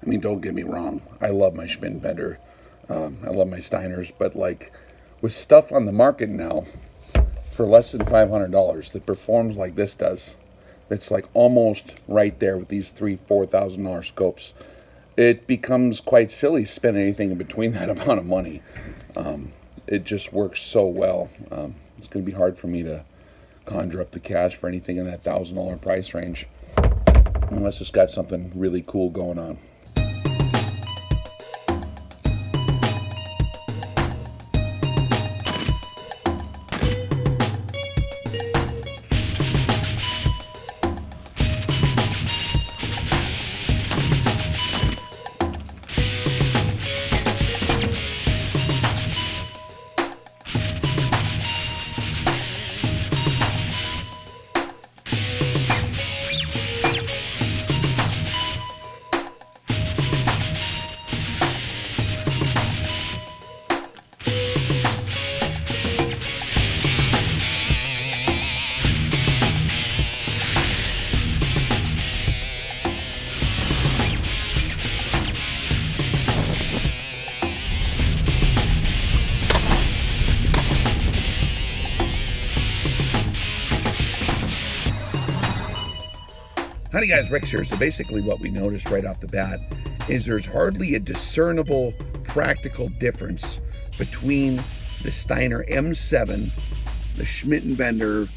I mean, don't get me wrong. I love my Schmidt Bender. I love my Steiners. But like with stuff on the market now for less than $500 that performs like this does, that's like almost right there with these $3,000-$4,000 scopes, it becomes quite silly spending anything in between that amount of money. It just works so well. It's going to be hard for me to conjure up the cash for anything in that $1,000 price range unless it's got something really cool going on. Howdy guys, Rex here. So basically what we noticed right off the bat is there's hardly a discernible practical difference between the Steiner M7, the Schmidt Bender,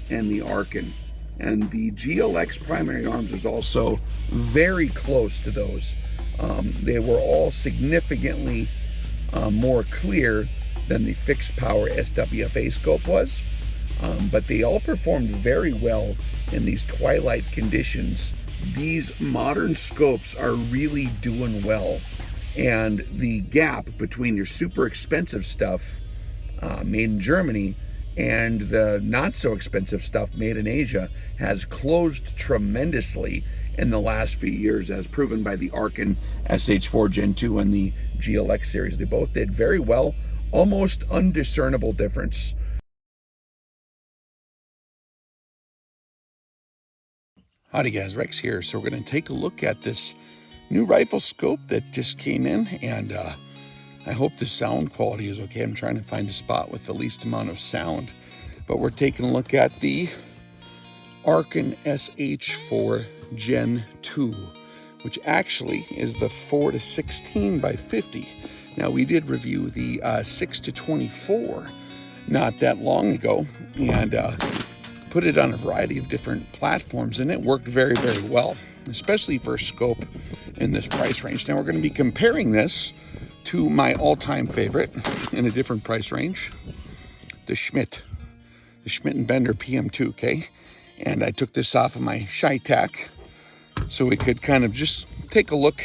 and the Arken. And the GLX primary arms is also very close to those. They were all significantly more clear than the fixed power SWFA scope was. But they all performed very well in these twilight conditions. These modern scopes are really doing well. And the gap between your super expensive stuff made in Germany and the not so expensive stuff made in Asia has closed tremendously in the last few years, as proven by the Arken SH-4 GenII and the GLX series. They both did very well, almost undiscernible difference. Howdy guys, Rex here. So we're going to take a look at this new rifle scope that just came in, and I hope the sound quality is okay. I'm trying to find a spot with the least amount of sound, but we're taking a look at the Arken SH-4 GenII, which actually is the 4-16 by 50. Now we did review the 6-24 not that long ago, and put it on a variety of different platforms, and it worked very, very well, especially for a scope in this price range. Now we're going to be comparing this to my all-time favorite in a different price range, the Schmidt Bender PM2, okay? And I took this off of my Shytac so we could kind of just take a look,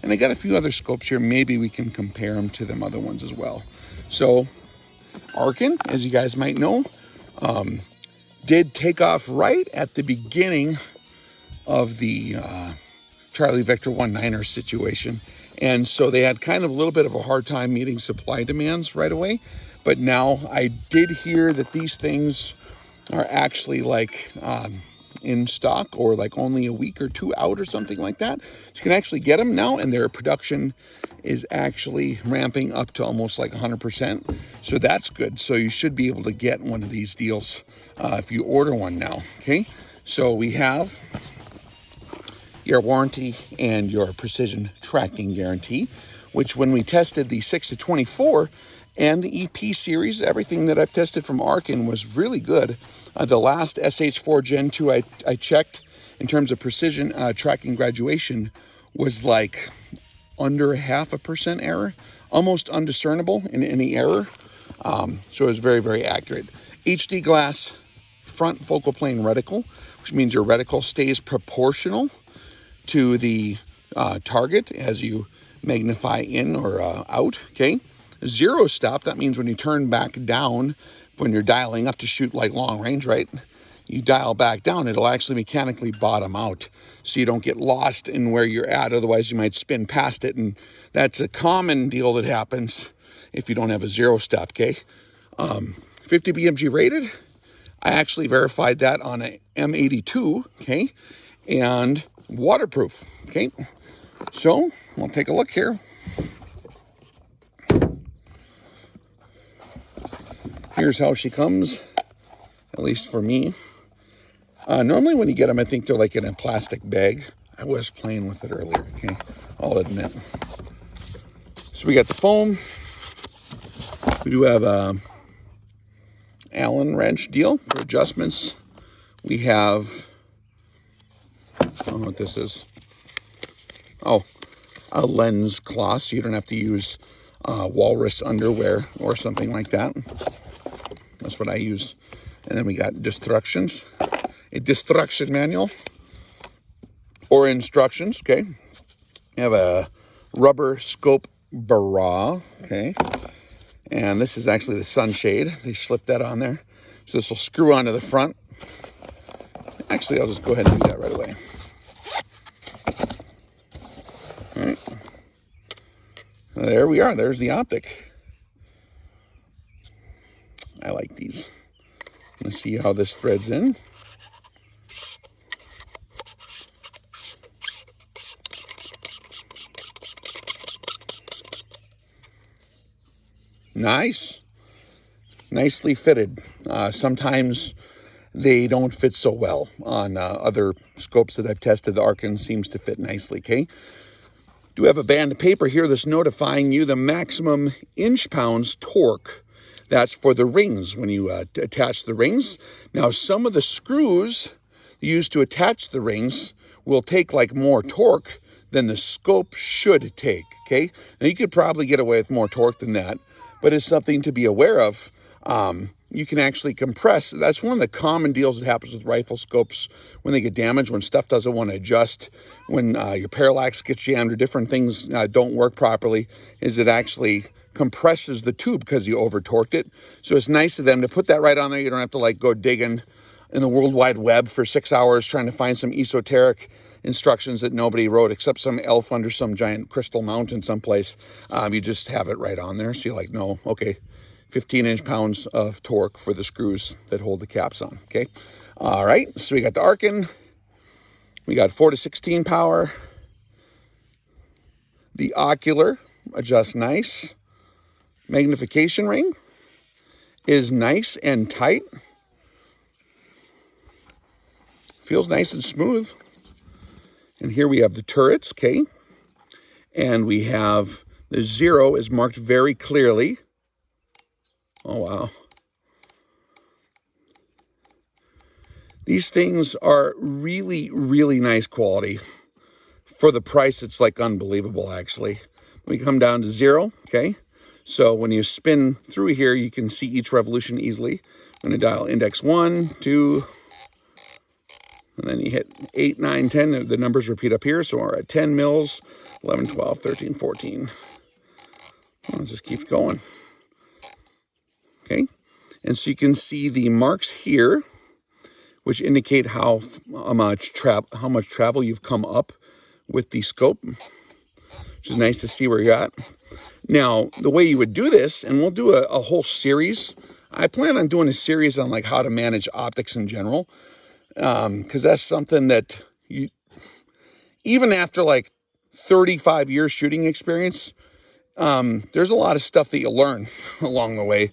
and I got a few other scopes here. Maybe we can compare them to them other ones as well. So Arken, as you guys might know, did take off right at the beginning of the Charlie Vector 19er situation. And so they had kind of a little bit of a hard time meeting supply demands right away. But now I did hear that these things are actually like in stock, or like only a week or two out or something like that. So you can actually get them now, and their production is actually ramping up to almost like 100%. So that's good. So you should be able to get one of these deals if you order one now, okay? So we have your warranty and your precision tracking guarantee, which when we tested the 6-24 and the EP series, everything that I've tested from Arken was really good. The last SH-4 GenII I checked in terms of precision tracking graduation was like under 0.5% error, almost undiscernible in any error. So it was very, very accurate. HD glass front focal plane reticle, which means your reticle stays proportional to the target as you magnify in or out, okay? Zero stop, that means when you turn back down, when you're dialing up to shoot like long range, right? You dial back down, it'll actually mechanically bottom out so you don't get lost in where you're at. Otherwise, you might spin past it, and that's a common deal that happens if you don't have a zero stop, okay? 50 BMG rated. I actually verified that on a M82, okay? And waterproof, okay? So we'll take a look here. Here's how she comes, at least for me. Normally when you get them, I think they're like in a plastic bag. I was playing with it earlier, okay? I'll admit. So we got the foam. We do have a Allen wrench deal for adjustments. We have, I don't know what this is. Oh, a lens cloth, so you don't have to use walrus underwear or something like that. That's what I use. And then we got instructions, a destruction manual or instructions, okay? We have a rubber scope bra, okay? And this is actually the sunshade. They slipped that on there. So this will screw onto the front. Actually, I'll just go ahead and do that right away. All right. There we are. There's the optic. I like these. Let's see how this threads in. Nice. Nicely fitted. Sometimes they don't fit so well on other scopes that I've tested. The Arken seems to fit nicely, okay? Do have a band of paper here that's notifying you the maximum inch-pounds torque. That's for the rings when you attach the rings. Now, some of the screws used to attach the rings will take like more torque than the scope should take, okay? Now, you could probably get away with more torque than that, but it's something to be aware of. You can actually compress. That's one of the common deals that happens with rifle scopes when they get damaged, when stuff doesn't want to adjust, when your parallax gets jammed or different things don't work properly, is it actually compresses the tube because you over torqued it. So it's nice of them to put that right on there. You don't have to like go digging in the World Wide Web for 6 hours trying to find some esoteric instructions that nobody wrote except some elf under some giant crystal mountain someplace. You just have it right on there. So you're like, no, okay, 15 inch-pounds of torque for the screws that hold the caps on, okay? All right, so we got the Arken. We got 4 to 16 power. The ocular adjusts nice. Magnification ring is nice and tight. Feels nice and smooth. And here we have the turrets, okay? And we have the 0 is marked very clearly. Oh, wow. These things are really, really nice quality. For the price, it's like unbelievable, actually. We come down to 0, okay? So when you spin through here, you can see each revolution easily. I'm going to dial index 1, 2, and then you hit 8, 9, 10. The numbers repeat up here. So we're at 10 mils, 11, 12, 13, 14. Well, it just keeps going. Okay. And so you can see the marks here, which indicate how much travel you've come up with the scope, which is nice to see where you're at. Now, the way you would do this, and we'll do a whole series. I plan on doing a series on like how to manage optics in general, because that's something that you, even after like 35 years shooting experience, there's a lot of stuff that you learn along the way.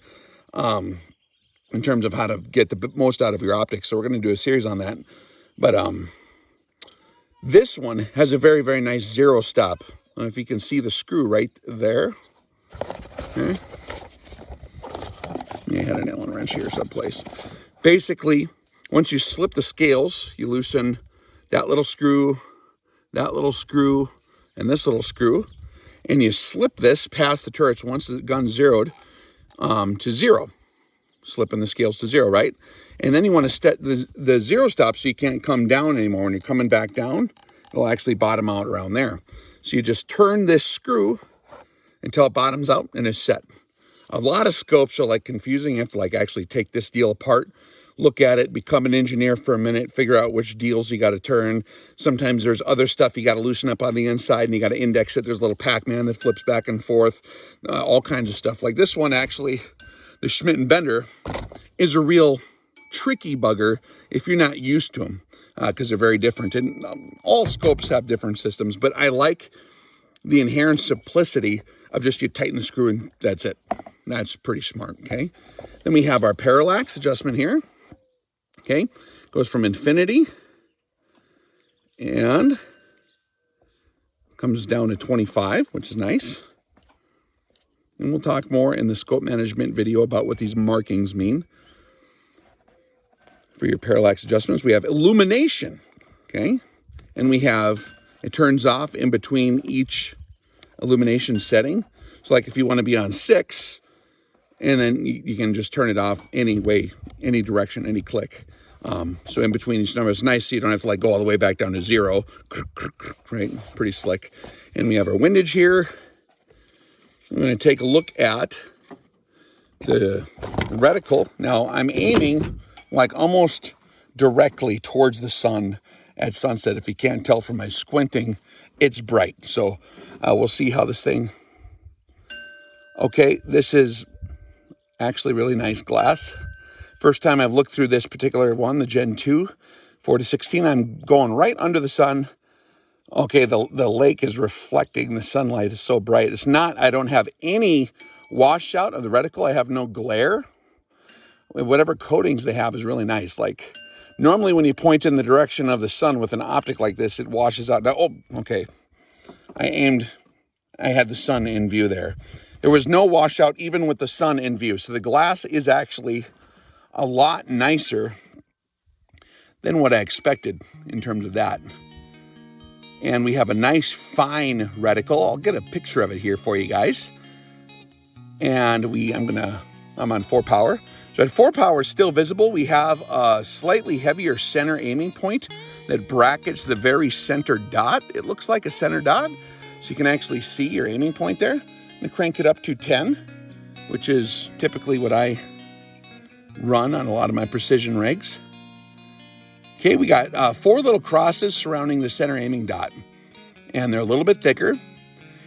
In terms of how to get the most out of your optics. So we're going to do a series on that. But this one has a very, very nice 0 stop. I don't know if you can see the screw right there. Okay. You had an Allen wrench here someplace. Basically, once you slip the scales, you loosen that little screw, and this little screw, and you slip this past the turrets once the gun's zeroed to 0. Slipping the scales to 0, right? And then you want to set the 0 stop so you can't come down anymore. When you're coming back down, it'll actually bottom out around there. So you just turn this screw until it bottoms out and is set. A lot of scopes are like confusing. You have to like actually take this deal apart, look at it, become an engineer for a minute, figure out which deals you got to turn. Sometimes there's other stuff you got to loosen up on the inside and you got to index it. There's a little Pac-Man that flips back and forth, all kinds of stuff. Like this one actually, the Schmidt Bender, is a real tricky bugger if you're not used to them, because they're very different. And all scopes have different systems, but I like the inherent simplicity of just you tighten the screw and that's it. That's pretty smart, okay? Then we have our parallax adjustment here, okay? Goes from infinity and comes down to 25, which is nice. And we'll talk more in the scope management video about what these markings mean. For your parallax adjustments, we have illumination, okay? And we have, it turns off in between each illumination setting. So like if you want to be on 6, and then you can just turn it off any way, any direction, any click. So in between each number, it's nice so you don't have to like go all the way back down to 0, right? Pretty slick. And we have our windage here. I'm going to take a look at the reticle. Now I'm aiming like almost directly towards the sun at sunset. If you can't tell from my squinting, it's bright. So we'll see how this thing, okay, this is actually really nice glass. First time I've looked through this particular one, the Gen 2, 4-16, I'm going right under the sun. Okay, the lake is reflecting the sunlight. It's so bright. It's not, I don't have any washout of the reticle. I have no glare. Whatever coatings they have is really nice. Like normally when you point in the direction of the sun with an optic like this, it washes out. Now, oh, okay. I had the sun in view there. There was no washout even with the sun in view. So the glass is actually a lot nicer than what I expected in terms of that. And we have a nice fine reticle. I'll get a picture of it here for you guys. And I'm on 4 power. So at 4 power, still visible. We have a slightly heavier center aiming point that brackets the very center dot. It looks like a center dot, so you can actually see your aiming point there. I'm gonna crank it up to 10, which is typically what I run on a lot of my precision rigs. Okay, we got 4 little crosses surrounding the center aiming dot, and they're a little bit thicker.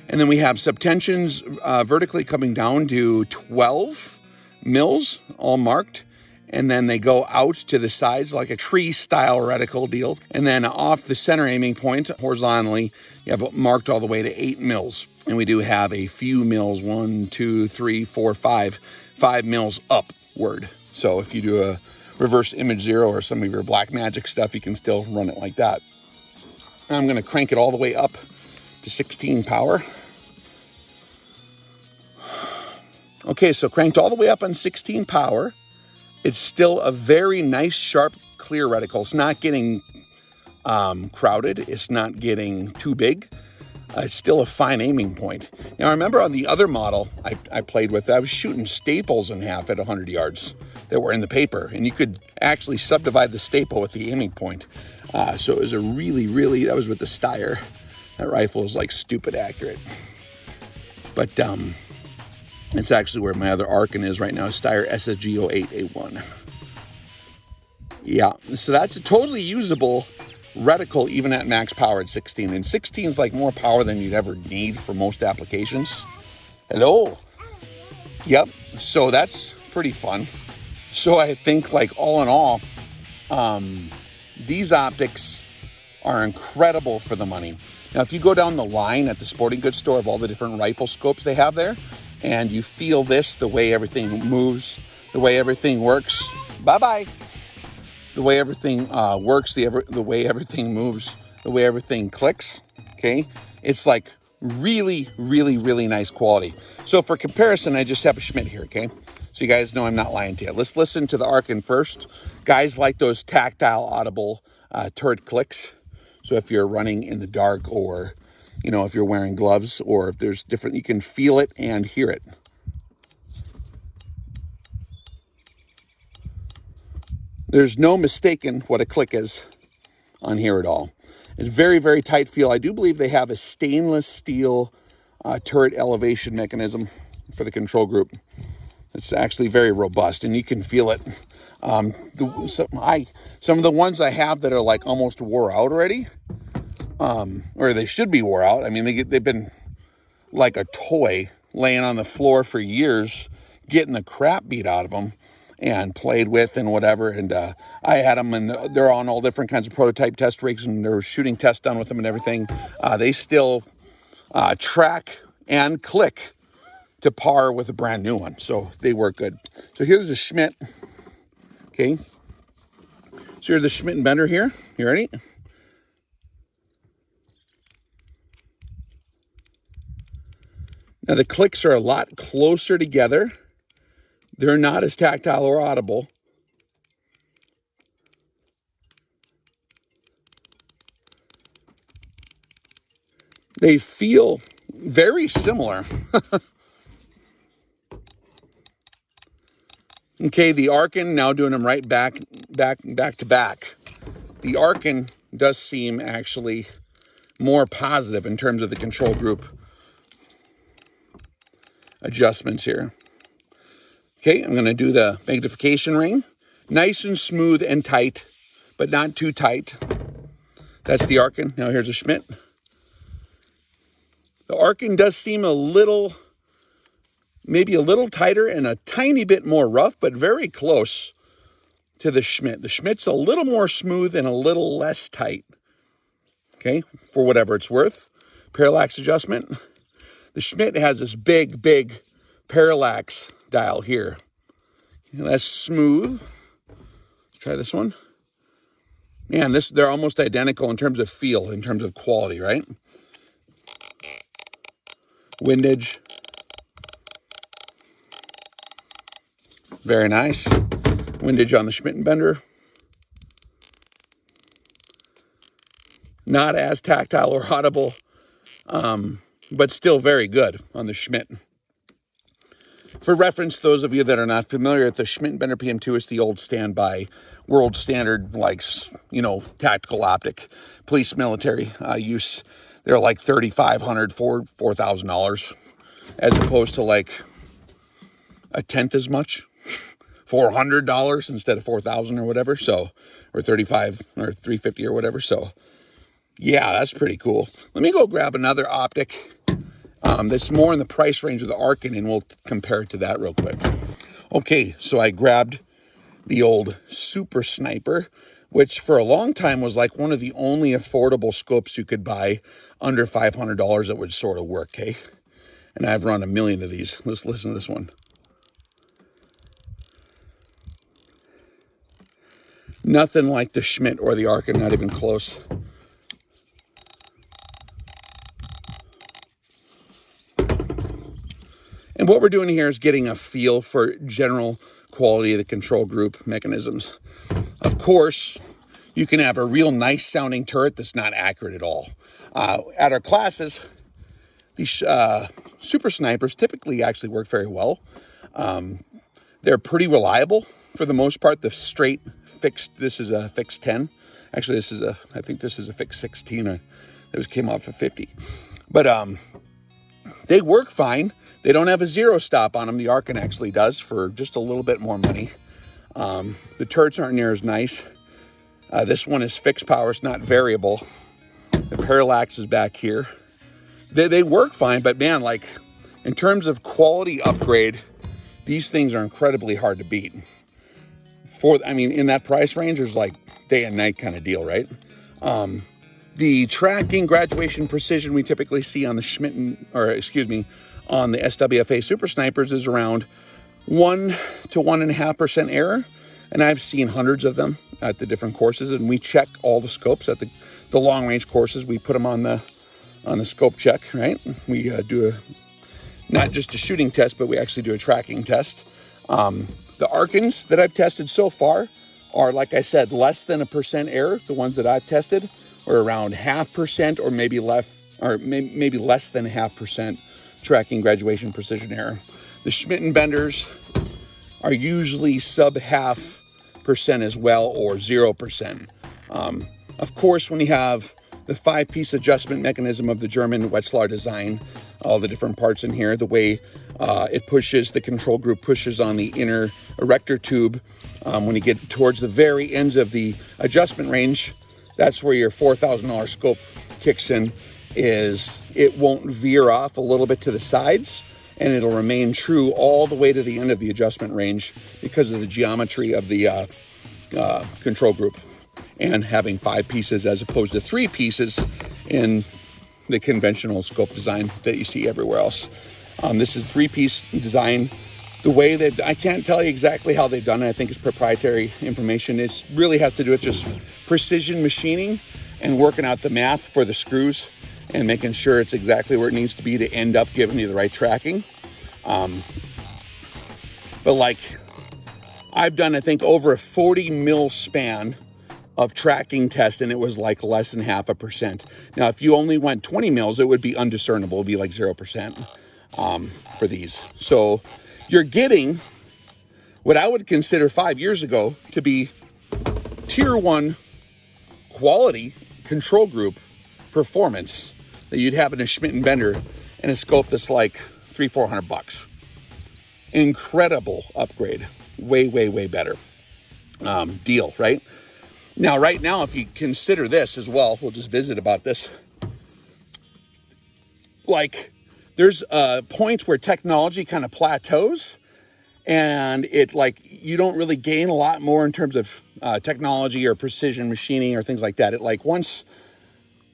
And then we have subtensions vertically coming down to 12 mils, all marked. And then they go out to the sides like a tree-style reticle deal. And then off the center aiming point, horizontally, you have it marked all the way to 8 mils. And we do have a few mils, 1, 2, 3, 4, 5 mils upward. So if you do a reverse image 0 or some of your black magic stuff, you can still run it like that. I'm going to crank it all the way up to 16 power. Okay, so cranked all the way up on 16 power. It's still a very nice, sharp, clear reticle. It's not getting crowded. It's not getting too big. It's still a fine aiming point. Now, I remember on the other model I played with, I was shooting staples in half at 100 yards that were in the paper, and you could actually subdivide the staple with the aiming point. So it was a really, that was with the Steiner. That rifle is like stupid accurate. But it's actually where my other Arken is right now, Steiner SSG08A1. Yeah, so that's a totally usable reticle even at max power at 16. And 16 is like more power than you'd ever need for most applications. Hello. Yep, so that's pretty fun. So I think like all in all, these optics are incredible for the money. Now, if you go down the line at the sporting goods store of all the different rifle scopes they have there, and you feel this, the way everything moves, the way everything works, bye-bye. The way everything works, the way everything moves, the way everything clicks, okay? It's like really nice quality. So for comparison, I just have a Schmidt here, okay? So you guys know I'm not lying to you. Let's listen to the Arken first. Guys like those tactile, audible turret clicks. So if you're running in the dark, or, you know, if you're wearing gloves, or if there's different, you can feel it and hear it. There's no mistaking what a click is on here at all. It's very tight feel. I do believe they have a stainless steel turret elevation mechanism for the control group. It's actually very robust, and you can feel it. Some of the ones I have that are like almost wore out already, or they should be wore out. I mean, they've been like a toy laying on the floor for years, getting the crap beat out of them and played with and whatever. And I had them, and they're on all different kinds of prototype test rigs, and there was shooting tests done with them and everything. They still track and click to par with a brand new one. So they work good. So here's the Schmidt. Okay. So here's the Schmidt Bender here. You ready? Now the clicks are a lot closer together. They're not as tactile or audible. They feel very similar. Okay, the Arken, now doing them right back to back. The Arken does seem actually more positive in terms of the control group adjustments here. Okay, I'm going to do the magnification ring. Nice and smooth and tight, but not too tight. That's the Arken. Now here's a Schmidt. The Arken does seem a little, maybe a little tighter and a tiny bit more rough, but very close to the Schmidt. The Schmidt's a little more smooth and a little less tight. Okay, for whatever it's worth. Parallax adjustment. The Schmidt has this big parallax dial here. And that's smooth. Let's try this one. Man, they're almost identical in terms of feel, in terms of quality, right? Windage. Very nice. Windage on the Schmidt Bender. Not as tactile or audible, but still very good on the Schmidt. For reference, those of you that are not familiar, the Schmidt Bender PM2 is the old standby world standard, like, you know, tactical optic, police, military use. They're like $3,500, $4,000, as opposed to like a tenth as much, $400 instead of $4,000 or whatever. So, or 35 or 350 or whatever. So, yeah, that's pretty cool. Let me go grab another optic that's more in the price range of the Arken, and we'll compare it to that real quick. Okay, so I grabbed the old Super Sniper, which for a long time was like one of the only affordable scopes you could buy under $500 that would sort of work, okay? And I've run a million of these. Let's listen to this one. Nothing like the Schmidt or the Arken, not even close. And what we're doing here is getting a feel for general quality of the control group mechanisms. Of course, you can have a real nice sounding turret that's not accurate at all. At our classes, these Super Snipers typically actually work very well. They're pretty reliable for the most part. The straight fixed, this is a fixed 10. Actually, I think this is a fixed 16. It came off of 50. But they work fine. They don't have a zero stop on them. The Arken actually does for just a little bit more money. The turrets aren't near as nice. This one is fixed power. It's not variable. The Parallax is back here. They work fine, but man, like in terms of quality upgrade, these things are incredibly hard to beat. In that price range, there's like day and night kind of deal, right? The tracking, graduation, precision we typically see on the on the SWFA Super Snipers is around 1 to 1.5% error. And I've seen hundreds of them at the different courses, and we check all the scopes at the long range courses. We put them on the scope check, right? We do not just a shooting test, but we actually do a tracking test. The Arkens that I've tested so far are, like I said, less than 1% error. The ones that I've tested are around 0.5% or maybe less than 0.5% tracking, graduation, precision error. The Schmidt Benders are usually sub 0.5% as well, or 0%. Of course, when you have the 5-piece adjustment mechanism of the German Wetzlar design, all the different parts in here, the way it pushes, the control group pushes on the inner erector tube. When you get towards the very ends of the adjustment range, that's where your $4,000 scope kicks in. It won't veer off a little bit to the sides, and it'll remain true all the way to the end of the adjustment range because of the geometry of the control group and having 5 pieces as opposed to 3 pieces in the conventional scope design that you see everywhere else. This is three-piece design. The way that, I can't tell you exactly how they've done it. I think it's proprietary information. It really has to do with just precision machining and working out the math for the screws and making sure it's exactly where it needs to be to end up giving you the right tracking. But like, I've done, I think, over a 40 mil span of tracking tests, and it was like less than 0.5%. Now, if you only went 20 mils, it would be undiscernible. It would be like 0% for these. So you're getting what I would consider 5 years ago to be tier 1 quality control group performance that you'd have in a Schmidt Bender and a scope that's like $300-400. Incredible upgrade. Way, way, way better deal, right? Now, right now, if you consider this as well, we'll just visit about this. Like, there's points where technology kind of plateaus, and it, like, you don't really gain a lot more in terms of technology or precision machining or things like that. It, like, once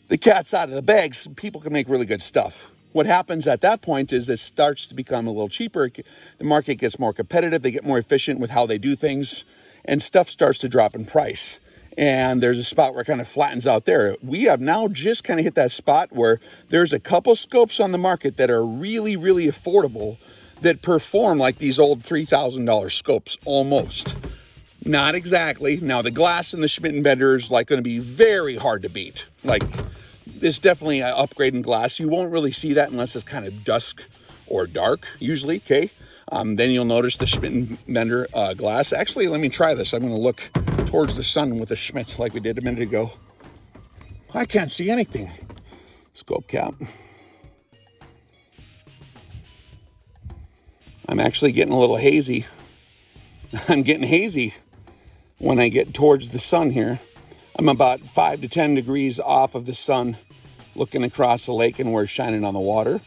the cat's out of the bags, people can make really good stuff. What happens at that point is it starts to become a little cheaper. The market gets more competitive. They get more efficient with how they do things, and stuff starts to drop in price. And there's a spot where it kind of flattens out there. We have now just kind of hit that spot where there's a couple scopes on the market that are really, really affordable that perform like these old $3,000 scopes almost. Not exactly. Now, the glass in the Schmidt Bender is like going to be very hard to beat. Like, it's definitely an upgrade in glass. You won't really see that unless it's kind of dusk or dark, usually, okay? Then you'll notice the Schmidt Bender glass. Actually, let me try this. I'm going to look towards the sun with the Schmidt like we did a minute ago. I can't see anything. Scope cap. I'm actually getting a little hazy. I'm getting hazy when I get towards the sun here. I'm about 5 to 10 degrees off of the sun looking across the lake and where it's shining on the water.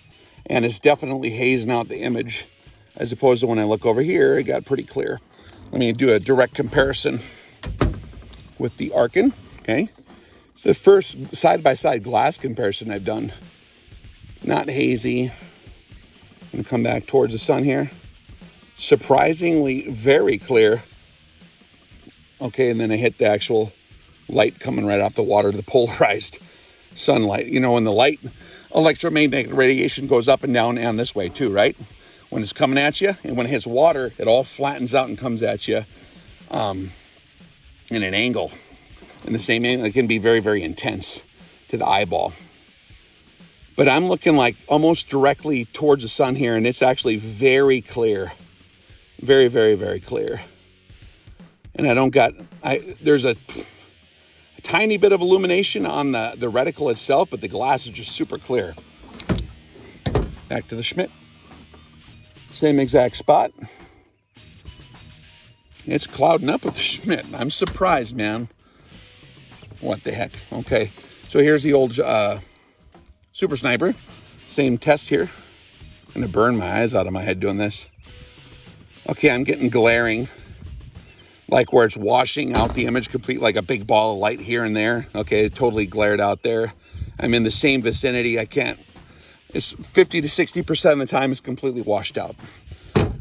And it's definitely hazing out the image as opposed to when I look over here, it got pretty clear. Let me do a direct comparison with the Arken, okay? It's the first side-by-side glass comparison I've done. Not hazy. I'm gonna come back towards the sun here. Surprisingly very clear. Okay, and then I hit the actual light coming right off the water, the polarized sunlight. You know, when the light, electromagnetic radiation goes up and down and this way too, right? When it's coming at you, and when it hits water, it all flattens out and comes at you in an angle. In the same angle, it can be very, very intense to the eyeball. But I'm looking like almost directly towards the sun here, and it's actually very clear. Very, very, very clear. And I don't got, there's a tiny bit of illumination on the reticle itself, but the glass is just super clear. Back to the Schmidt. Same exact spot. It's clouding up with the Schmidt. I'm surprised, man. What the heck? Okay, so here's the old Super Sniper. Same test here. I'm gonna burn my eyes out of my head doing this. Okay, I'm getting glaring, like where it's washing out the image complete, like a big ball of light here and there. Okay, totally glared out there. I'm in the same vicinity. I can't. It's 50 to 60% of the time it's completely washed out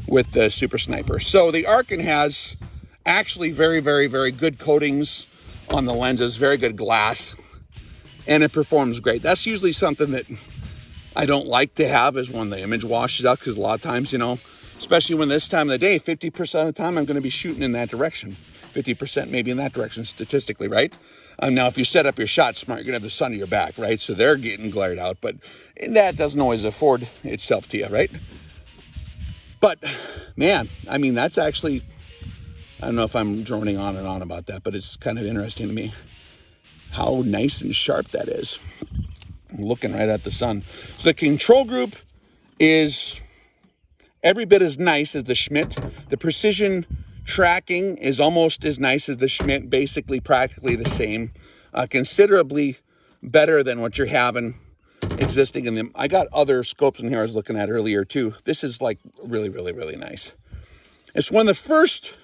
with the Super Sniper. So the Arken has actually very, very, very good coatings on the lenses, very good glass, and it performs great. That's usually something that I don't like to have, is when the image washes out, because a lot of times, you know, especially when this time of the day, 50% of the time I'm going to be shooting in that direction. 50% maybe in that direction statistically, right? Now, if you set up your shot smart, you're going to have the sun to your back, right? So they're getting glared out, but that doesn't always afford itself to you, right? But, man, I mean, that's actually, I don't know if I'm droning on and on about that, but it's kind of interesting to me how nice and sharp that is. I'm looking right at the sun. So the control group is every bit as nice as the Schmidt. The precision tracking is almost as nice as the Schmidt, basically practically the same, considerably better than what you're having existing in them. I got other scopes in here I was looking at earlier too. This is like really, really, really nice. It's one of the first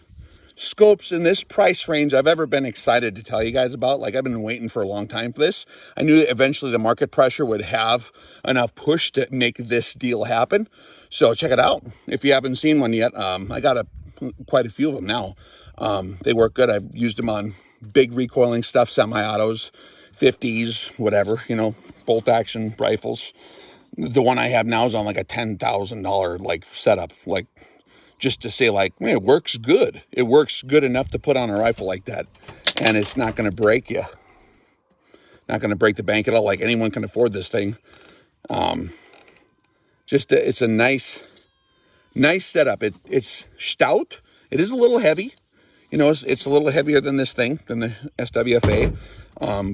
scopes in this price range I've ever been excited to tell you guys about. Like, I've been waiting for a long time for this. I knew that eventually the market pressure would have enough push to make this deal happen. So check it out. If you haven't seen one yet, I got quite a few of them now. They work good. I've used them on big recoiling stuff, semi-autos, 50s, whatever, you know, bolt action rifles. The one I have now is on like a $10,000 like setup, like, just to say, like, man, it works good. It works good enough to put on a rifle like that. And it's not going to break you. Not going to break the bank at all. Like, anyone can afford this thing. It's a nice setup. It's stout. It is a little heavy. You know, it's a little heavier than this thing, than the SWFA.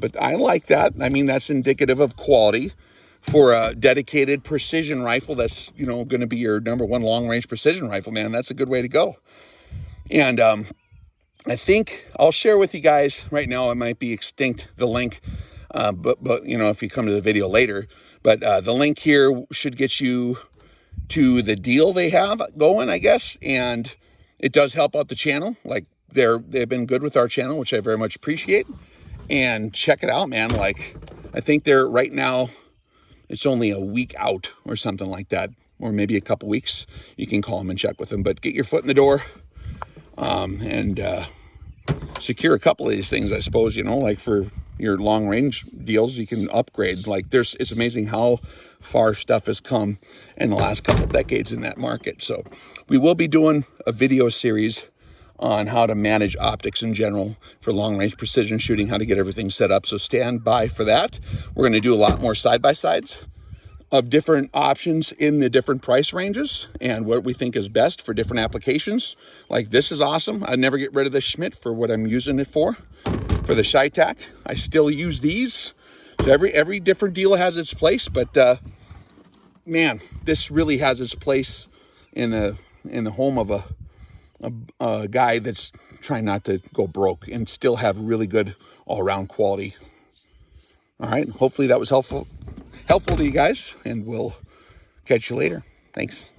But I like that. I mean, that's indicative of quality. For a dedicated precision rifle that's, you know, going to be your #1 long-range precision rifle, man, that's a good way to go. And I think I'll share with you guys right now. It might be extinct, the link, but you know, if you come to the video later. But the link here should get you to the deal they have going, I guess. And it does help out the channel. Like, they've been good with our channel, which I very much appreciate. And check it out, man. Like, I think they're right now, it's only a week out or something like that, or maybe a couple weeks. You can call them and check with them, but get your foot in the door and secure a couple of these things, I suppose, you know, like for your long range deals, you can upgrade. Like, it's amazing how far stuff has come in the last couple of decades in that market. So we will be doing a video series on how to manage optics in general for long-range precision shooting, how to get everything set up. So stand by for that. We're going to do a lot more side-by-sides of different options in the different price ranges and what we think is best for different applications. Like, this is awesome. I never get rid of the Schmidt for what I'm using it for the ShyTac. I still use these. So every different deal has its place, but man, this really has its place in the home of a guy that's trying not to go broke and still have really good all-around quality. All right, hopefully that was helpful to you guys, and we'll catch you later. Thanks.